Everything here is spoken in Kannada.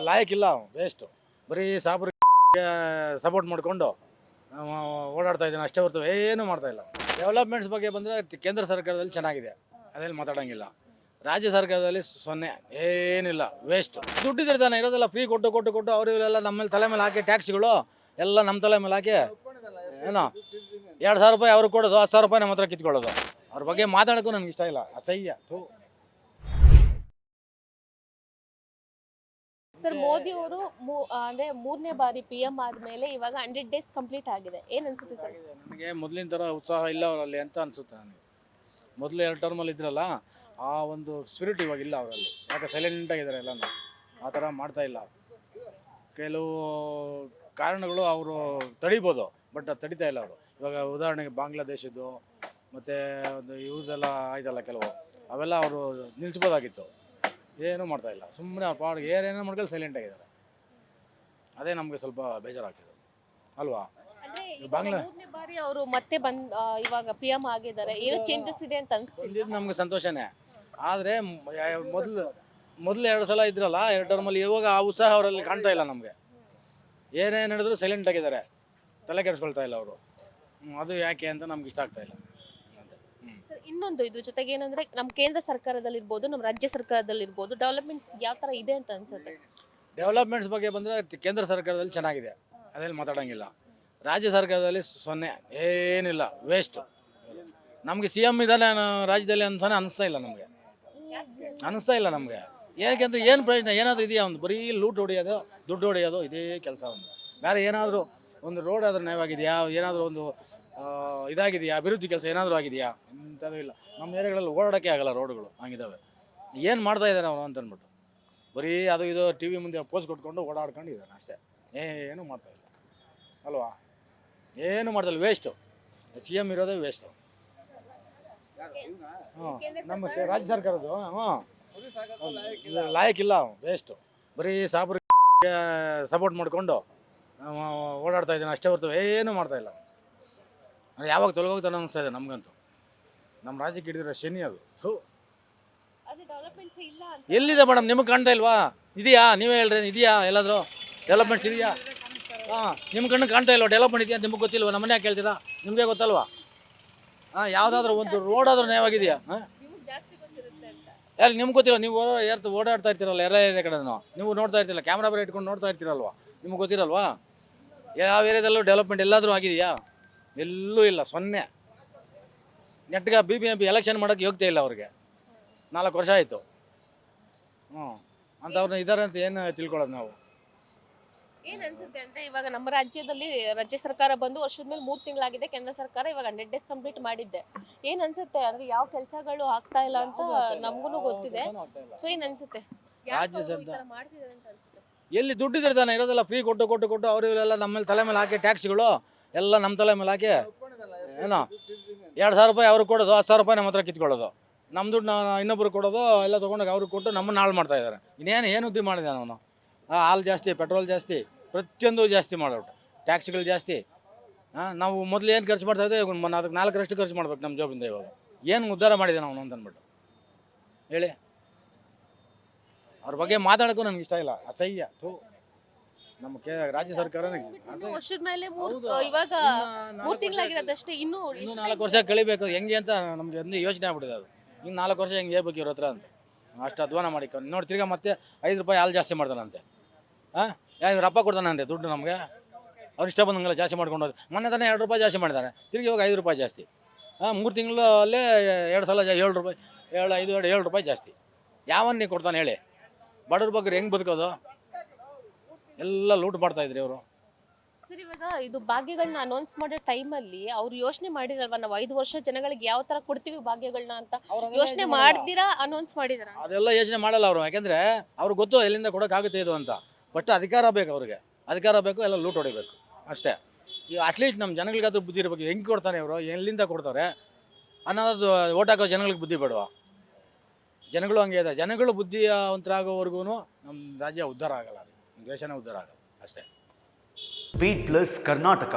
ಲಾಯಕ್ಕಿಲ್ಲ, ವೇಸ್ಟು. ಬರೀ ಸಪೋರ್ಟ್ ಮಾಡಿಕೊಂಡು ಓಡಾಡ್ತಾ ಇದ್ದಾನೆ ಅಷ್ಟೇ ಹೊರತು ಏನೂ ಮಾಡ್ತಾ ಇಲ್ಲ. ಡೆವಲಪ್ಮೆಂಟ್ಸ್ ಬಗ್ಗೆ ಬಂದರೆ ಕೇಂದ್ರ ಸರ್ಕಾರದಲ್ಲಿ ಚೆನ್ನಾಗಿದೆ, ಅದೇನು ಮಾತಾಡೋಂಗಿಲ್ಲ. ರಾಜ್ಯ ಸರ್ಕಾರದಲ್ಲಿ 0, ಏನಿಲ್ಲ, ವೇಸ್ಟ್. ದುಡ್ಡಿದ್ರೆ ತಾನೆ ಇರೋದೆಲ್ಲ ಫ್ರೀ ಕೊಟ್ಟು ಅವರು ಇವರೆಲ್ಲ ನಮ್ಮ ಮೇಲೆ ತಲೆ ಮೇಲೆ ಹಾಕಿ ಟ್ಯಾಕ್ಸ್ಗಳು ಎಲ್ಲ ನಮ್ಮ ತಲೆ ಮೇಲೆ ಹಾಕಿ ಏನೋ 2,000 ರೂಪಾಯಿ ಅವ್ರಿಗೆ ಕೊಡೋದು, 10,000 ರೂಪಾಯಿ ನಮ್ಮ ಹತ್ರ ಕಿತ್ಕೊಳ್ಳೋದು. ಅವ್ರ ಬಗ್ಗೆ ಮಾತಾಡೋಕ್ಕೂ ನನಗೆ ಇಷ್ಟ ಇಲ್ಲ, ಅಸಹ್ಯ. ಸರ್, ಮೋದಿ ಅವರು ಅಂದ್ರೆ 3ನೇ ಬಾರಿ PM ಆದ್ಮೇಲೆ ಇವಾಗ 100 ಡೇಸ್ ಕಂಪ್ಲೀಟ್ ಆಗಿದೆ. ಏನ್ ಅನ್ಸುತ್ತೆ ಸರ್? ನನಗೆ ಮೊದಲಿನ ಥರ ಉತ್ಸಾಹ ಇಲ್ಲ ಅವರಲ್ಲಿ ಅಂತ ಅನಿಸುತ್ತೆ ನನಗೆ. ಮೊದಲು 2 ಟರ್ಮಲ್ಲಿ ಇದ್ರಲ್ಲ, ಆ ಒಂದು ಸ್ಪಿರಿಟ್ ಇವಾಗ ಇಲ್ಲ ಅವರಲ್ಲಿ. ಯಾಕೆ ಸೈಲೆಂಟಾಗಿದ್ದಾರೆ ಎಲ್ಲನೂ, ಆ ಥರ ಮಾಡ್ತಾ ಇಲ್ಲ. ಕೆಲವು ಕಾರಣಗಳು ಅವರು ತಡಿಬೋದು, ಬಟ್ ಅದು ತಡಿತಾ ಇಲ್ಲ ಅವರು. ಇವಾಗ ಉದಾಹರಣೆಗೆ ಬಾಂಗ್ಲಾದೇಶದ್ದು ಮತ್ತು ಒಂದು ಇವ್ರದ್ದೆಲ್ಲ ಆಯ್ತಲ್ಲ ಕೆಲವು, ಅವೆಲ್ಲ ಅವರು ನಿಲ್ಲಿಸ್ಬೋದಾಗಿತ್ತು. ಏನೂ ಮಾಡ್ತಾಯಿಲ್ಲ, ಸುಮ್ಮನೆ ಪಾಡಿಗೆ ಏನೇನೋ ಮಾಡ್ಕೊಂಡು ಸೈಲೆಂಟಾಗಿದ್ದಾರೆ. ಅದೇ ನಮಗೆ ಸ್ವಲ್ಪ ಬೇಜಾರಾಗ್ತಿದೆ ಅಲ್ವಾ. ಬಾಂಗ್ಲಾ 3ನೇ ಬಾರಿ ಅವರು ಮತ್ತೆ ಇವಾಗ PM ಆಗಿದ್ದಾರೆ. ಏನೋ ಚೇಂಜಸ್ ಇದೆ ಅಂತ ಅನ್ಸ್ತಿದೆ. ನಮಗೆ ಸಂತೋಷನೇ. ಆದರೆ ಮೊದಲು 2 ಸಲ ಇದ್ರಲ್ಲ 2 ಟರ್ಮಲ್ಲಿ, ಇವಾಗ ಆ ಉತ್ಸಾಹ ಅವರಲ್ಲಿ ಕಾಣ್ತಾ ಇಲ್ಲ ನಮಗೆ. ಏನೇನು ಹೇಳಿದ್ರು ಸೈಲೆಂಟ್ ಆಗಿದ್ದಾರೆ, ತಲೆ ಕೆಡಿಸ್ಕೊಳ್ತಾ ಇಲ್ಲ ಅವರು. ಅದು ಯಾಕೆ ಅಂತ ನಮ್ಗೆ ಇಷ್ಟ ಆಗ್ತಾ ಇಲ್ಲ. ಇನ್ನೊಂದು ಇದ್ರ ಜೊತೆಗೆ ಏನಂದ್ರೆ ನಮ್ಮ ಕೇಂದ್ರ ಸರ್ಕಾರದಲ್ಲಿ ಇರ್ಬೋದು, ನಮ್ಮ ರಾಜ್ಯ ಸರ್ಕಾರದಲ್ಲಿ ಇರ್ಬೋದು, ಡೆವಲಪ್ಮೆಂಟ್ಸ್ ಯಾವ ತರ ಇದೆ ಅಂತ ಅನ್ಸುತ್ತೆ? ಡೆವಲಪ್ಮೆಂಟ್ಸ್ ಬಗ್ಗೆ ಬಂದರೆ ಕೇಂದ್ರ ಸರ್ಕಾರದಲ್ಲಿ ಚೆನ್ನಾಗಿದೆ, ಅದೇನು ಮಾತಾಡೋಂಗಿಲ್ಲ. ರಾಜ್ಯ ಸರ್ಕಾರದಲ್ಲಿ 0, ಏನಿಲ್ಲ, ವೇಸ್ಟ್. ನಮಗೆ CM ಇದ್ದಾನೆ ರಾಜ್ಯದಲ್ಲಿ ಅಂತಾನೆ ಅನಿಸ್ತಾ ಇಲ್ಲ ನಮಗೆ. ಏಕೆಂದ್ರೆ ಏನು ಪ್ರಯೋಜನ ಏನಾದರೂ ಇದೆಯಾ? ಒಂದು ಬರೀ ಲೂಟ್ ಹೊಡೆಯೋದು, ದುಡ್ಡು ಹೊಡೆಯೋದು, ಇದೇ ಕೆಲಸ. ಒಂದು ಬೇರೆ ಏನಾದರೂ ಒಂದು ರೋಡ್ ಆದರೂ ನ್ಯಾಯವಾಗಿದೆಯಾ? ಏನಾದರೂ ಒಂದು ಇದಾಗಿದೆಯಾ? ಅಭಿವೃದ್ಧಿ ಕೆಲಸ ಏನಾದರೂ ಆಗಿದೆಯಾ? ಇಂಥದ್ದು ಇಲ್ಲ. ನಮ್ಮ ಏರಿಯಾಗಳಲ್ಲಿ ಓಡಾಡೋಕ್ಕೆ ಆಗಲ್ಲ, ರೋಡ್ಗಳು ಹಂಗಿದ್ದಾವೆ. ಏನು ಮಾಡ್ತಾ ಇದ್ದಾರೆ ಅವನು ಅಂತ ಅಂದ್ಬಿಟ್ಟು ಬರೀ ಅದು ಇದು TV ಮುಂದೆ ಪೋಸ್ ಕೊಟ್ಕೊಂಡು ಓಡಾಡ್ಕೊಂಡು ಇದ್ದಾನೆ ಅಷ್ಟೇ, ಏನೂ ಮಾಡ್ತಾಯಿಲ್ಲ ಅಲ್ವಾ. ಏನು ಮಾಡ್ತಾಯಿಲ್ಲ, ವೇಸ್ಟು. CM ಇರೋದೇ ವೇಸ್ಟು. ನಮ್ಮ ರಾಜ್ಯ ಸರ್ಕಾರದ್ದು ಲಾಯಕ್ಕಿಲ್ಲ, ವೇಸ್ಟು. ಬರೀ ಸಪೋರ್ಟ್ ಮಾಡಿಕೊಂಡು ಓಡಾಡ್ತಾ ಇದ್ದಾನೆ ಅಷ್ಟೇ ಹೊರತು ಏನೂ ಮಾಡ್ತಾಯಿಲ್ಲ. ಯಾವಾಗ ತೊಲಗೋಗ್ತಾನೆ ಅನ್ನಿಸ್ತಾ ಇದೆ ನಮಗಂತೂ. ನಮ್ಮ ರಾಜ್ಯಕ್ಕೆ ಹಿಡಿದಿರೋ ಶನಿ ಅದು. ಎಲ್ಲಿದೆ ಮೇಡಮ್? ನಿಮಗೆ ಕಾಣ್ತಾ ಇಲ್ವಾ? ಇದೆಯಾ? ನೀವೇ ಹೇಳ್ರಿ, ಇದೆಯಾ ಎಲ್ಲಾದರೂ ಡೆವಲಪ್ಮೆಂಟ್ಸ್ ಇದೆಯಾ? ನಿಮ್ಮ ಕಣ್ಣು ಕಾಣ್ತಾ ಇಲ್ವಾ? ಡೆವಲಪ್ಮೆಂಟ್ ಇದೆಯಾ ಅಂತ ನಿಮಗೆ ಗೊತ್ತಿಲ್ವಾ? ನಮ್ಮನ್ನೇ ಕೇಳ್ತೀರಾ? ನಿಮಗೆ ಗೊತ್ತಲ್ವಾ? ಯಾವುದಾದ್ರೂ ಒಂದು ರೋಡ್ ಆದ್ರೂ ನ್ಯಾಯವಾಗಿದೆಯಾ? ಯಾರು ನಿಮ್ಗೆ ಗೊತ್ತಿಲ್ಲ? ನೀವು ಓಡಾಡ್ತಾ ಇರ್ತೀರಲ್ಲ ಎಲ್ಲ ಕಡೆನೂ, ನೀವು ನೋಡ್ತಾ ಇರ್ತಿಲ್ಲ, ಕ್ಯಾಮ್ರಾ ಬೇರೆ ಇಟ್ಕೊಂಡು ನೋಡ್ತಾ ಇರ್ತೀರಲ್ವ, ನಿಮ್ಗೆ ಗೊತ್ತಿರಲ್ವಾ? ಯಾವ ಏರಿಯಾದಲ್ಲೂ ಡೆವಲಪ್ಮೆಂಟ್ ಎಲ್ಲಾದರೂ ಆಗಿದೆಯಾ? ಎಲ್ಲೂ ಇಲ್ಲ, 0. ನೆಟ್ಗೆ BBMP ಎಲೆಕ್ಷನ್ ಮಾಡೋಕ್ಕೆ ಯೋಗ್ಯತೆ ಇಲ್ಲ ಅವ್ರಿಗೆ. 4 ವರ್ಷ ಆಯಿತು. ಅಂಥವ್ರನ್ನ ಇದ್ದಾರೆ ಅಂತ ಏನು ತಿಳ್ಕೊಳ್ಳೋದು ನಾವು? ಏನ್ ಅನ್ಸುತ್ತೆ ಅಂದ್ರೆ ಇವಾಗ ನಮ್ಮ ರಾಜ್ಯದಲ್ಲಿ ರಾಜ್ಯ ಸರ್ಕಾರ ಬಂದು ವರ್ಷದ ಮೇಲೆ 3 ತಿಂಗಳಾಗಿದೆ. ಕೇಂದ್ರ ಸರ್ಕಾರ ಇವಾಗ 100 ಡೇಸ್ ಕಂಪ್ಲೀಟ್ ಮಾಡಿದ್ದೆ. ಏನ್ ಅನ್ಸುತ್ತೆ ಅಂದ್ರೆ ಯಾವ ಕೆಲಸಗಳು ಆಗ್ತಾ ಇಲ್ಲ ಅಂತ ನಮಗೂ ಗೊತ್ತಿದೆ. ಸೊ ಏನ್ ಅನ್ಸುತ್ತೆ? ರಾಜ್ಯ ಸರ್ಕಾರ ಎಲ್ಲಿ ದುಡ್ಡಿದ್ರೆ ತಾನೆ ಇರೋದೆಲ್ಲ ಫ್ರೀ ಕೊಟ್ಟು ಅವರು ಇವರೆಲ್ಲ ನಮ್ಮ ಮೇಲೆ ತಲೆ ಮೇಲೆ ಹಾಕಿ ಟ್ಯಾಕ್ಸ್ಗಳು ಎಲ್ಲ ನಮ್ಮ ತಲೆ ಮೇಲೆ ಹಾಕಿ ಏನೋ 2,000 ರೂಪಾಯಿ ಅವ್ರಿಗೆ ಕೊಡೋದು, 10,000 ರೂಪಾಯಿ ನಮ್ಮ ಹತ್ರ ಕಿತ್ಕೊಳ್ಳೋದು. ನಮ್ಮ ದುಡ್ಡು ಇನ್ನೊಬ್ರು ಕೊಡೋದು, ಎಲ್ಲ ತೊಗೊಂಡೋಗಿ ಅವ್ರಿಗೆ ಕೊಟ್ಟು ನಮ್ಮನ್ನು ಹಾಳು ಮಾಡ್ತಾ ಇದ್ದಾರೆ. ಏನು ಉದ್ದಿ ಮಾಡಿದ್ದಾನೆ ಅವನು? ಹಾಲು ಜಾಸ್ತಿ, ಪೆಟ್ರೋಲ್ ಜಾಸ್ತಿ, ಪ್ರತಿಯೊಂದು ಜಾಸ್ತಿ ಮಾಡೋದು, ಟ್ಯಾಕ್ಸ್ಗಳು ಜಾಸ್ತಿ. ನಾವು ಮೊದಲು ಏನು ಖರ್ಚು ಮಾಡ್ತಾಯಿದ್ದೆ, ಅದಕ್ಕೆ 4ರಷ್ಟು ಖರ್ಚು ಮಾಡ್ಬೇಕು ನಮ್ಮ ಜಾಬಿಂದ. ಇವಾಗ ಏನು ಉದ್ಧಾರ ಮಾಡಿದ್ದಾನೆ ಅವನು ಅಂತ ಅಂದ್ಬಿಟ್ಟು ಹೇಳಿ. ಅವ್ರ ಬಗ್ಗೆ ಮಾತಾಡೋಕ್ಕೂ ನನಗೆ ಇಷ್ಟ ಇಲ್ಲ, ಅಸಹ್ಯ. ನಮ್ಮ ರಾಜ್ಯ ಸರ್ಕಾರ ವರ್ಷದ ಮೇಲೆ ಇವಾಗ 3 ತಿಂಗಳಾಗಿರೋದಷ್ಟೇ. ಇನ್ನೂ 4 ವರ್ಷ ಕಳಿಬೇಕು ಹೆಂಗೆ ಅಂತ ನಮಗೆ ಒಂದು ಯೋಚನೆ ಆಗ್ಬಿಟ್ಟಿದೆ. ಅದು ಇನ್ನು 4 ವರ್ಷ ಹೆಂಗೆ ಹೇಳ್ಬೇಕು ಇವ್ರ ಹತ್ರ ಅಂತ ಅಷ್ಟು ಅಧ್ವಾನ ಮಾಡಿಕೊಂಡು ನೋಡಿ. ತಿರ್ಗಾ ಮತ್ತೆ 5 ರೂಪಾಯಿ ಹಾಲು ಜಾಸ್ತಿ ಮಾಡ್ತಾನಂತೆ. ಇವ್ರ ಅಪ್ಪ ಕೊಡ್ತಾನಂತೆ ದುಡ್ಡು ನಮಗೆ. ಅವ್ರು ಇಷ್ಟ ಬಂದಂಗೆಲ್ಲ ಜಾಸ್ತಿ ಮಾಡ್ಕೊಂಡು ಹೋದ್ರು. ಮೊನ್ನೆ ತಾನೇ 2 ರೂಪಾಯಿ ಜಾಸ್ತಿ ಮಾಡಿದ್ದಾರೆ, ತಿರ್ಗಿ ಇವಾಗ 5 ರೂಪಾಯಿ ಜಾಸ್ತಿ. 3 ತಿಂಗಳಲ್ಲೇ 2 ಸಲ 7 ರೂಪಾಯಿ, 7 ರೂಪಾಯಿ ಜಾಸ್ತಿ. ಯಾವನ್ನೇ ಕೊಡ್ತಾನೆ ಹೇಳಿ? ಬಡವ್ರ ಬಗ್ಗೆ ಹೆಂಗೆ ಬದುಕೋದು? ಎಲ್ಲ ಲೂಟ್ ಮಾಡ್ತಾ ಇದ್ರಿ ಅವರು. ಸರ್, ಇವಾಗ ಇದು ಭಾಗ್ಯಗಳನ್ನ ಅನೌನ್ಸ್ ಮಾಡೋ ಟೈಮಲ್ಲಿ ಅವ್ರು ಯೋಚನೆ ಮಾಡಿರಲ್ವಾ, ನಾವು 5 ವರ್ಷ ಜನಗಳಿಗೆ ಯಾವ ತರ ಕೊಡ್ತೀವಿ ಭಾಗ್ಯಗಳನ್ನ ಅಂತ ಯೋಚನೆ ಮಾಡ್ದಿರಾ ಅನೌನ್ಸ್ ಮಾಡಿದಾರ? ಅದೆಲ್ಲ ಯೋಚನೆ ಮಾಡಲ್ಲ ಅವರು. ಯಾಕೆಂದ್ರೆ ಅವ್ರಿಗೆ ಗೊತ್ತು ಎಲ್ಲಿಂದ ಕೊಡೋಕ್ಕಾಗುತ್ತೆ ಇದು ಅಂತ. ಬಟ್ ಅಧಿಕಾರ ಬೇಕು ಅವ್ರಿಗೆ, ಅಧಿಕಾರ ಬೇಕು, ಎಲ್ಲ ಲೂಟ್ ಹೊಡಿಬೇಕು ಅಷ್ಟೇ. ಈಗ ಅಟ್ಲೀಸ್ಟ್ ನಮ್ಮ ಜನಗಳಿಗಾದ್ರೂ ಬುದ್ಧಿ ಇರಬೇಕು. ಹೆಂಗೆ ಕೊಡ್ತಾನೆ ಇವರು, ಎಲ್ಲಿಂದ ಕೊಡ್ತಾರೆ ಅನ್ನೋದು ಓಟ್ ಹಾಕೋ ಜನಗಳಿಗೆ ಬುದ್ಧಿ ಬೇಡವಾ? ಜನಗಳು ಹಂಗೆ ಇದೆ. ಜನಗಳು ಬುದ್ಧಿವಂತರಾಗೋವರೆಗೂ ನಮ್ಮ ರಾಜ್ಯ ಉದ್ಧಾರ ಆಗಲ್ಲ, ದೇಶನೇ ಉದ್ಧಾರ ಆಗಲ್ಲ ಅಷ್ಟೇ. Beat plus Karnataka.